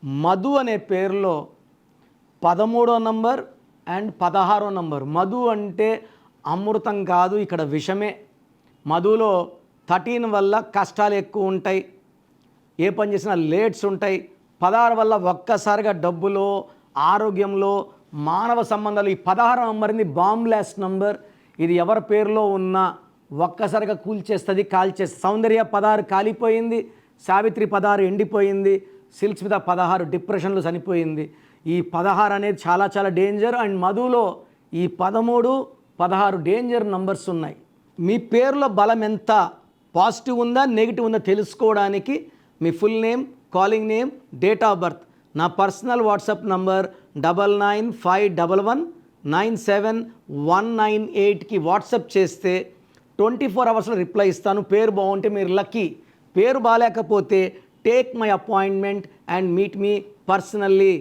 మధు అనే పేరులో 13వ number and 16వ number. Madhu అంటే అమృతం కాదు, ఇక్కడ విషమే. మధులో 13 వల్ల కష్టాలు ఎక్కువ ఉంటాయి, ఏ పని చేసినా లేట్స్ ఉంటాయి. 16 వల్ల ఒక్కసారిగా డబ్బులో, ఆరోగ్యంలో, మానవ సంబంధాలు. ఈ 16వ నంబర్ని బాంబ్లాస్ట్ నంబర్. ఇది ఎవరి పేరులో ఉన్నా ఒక్కసారిగా కూల్చేస్తుంది, కాల్చేస్తుంది. సౌందర్య 16 కాలిపోయింది, సావిత్రి 16 ఎండిపోయింది, సిల్క్స్ మీద 16 డిప్రెషన్లో చనిపోయింది. ఈ 16 అనేది చాలా చాలా డేంజర్. అండ్ మధులో ఈ 13, 16 డేంజర్ నంబర్స్ ఉన్నాయి. మీ పేరులో బలం ఎంత పాజిటివ్ ఉందా నెగిటివ్ ఉందా తెలుసుకోవడానికి మీ full name, calling name, date of birth, నా పర్సనల్ వాట్సాప్ నంబర్ 9951971998కి వాట్సాప్ చేస్తే 24 అవర్స్లో రిప్లై ఇస్తాను. పేరు బాగుంటే మీరు లక్కీ. పేరు బాగాలేకపోతే take my appointment and meet me personally.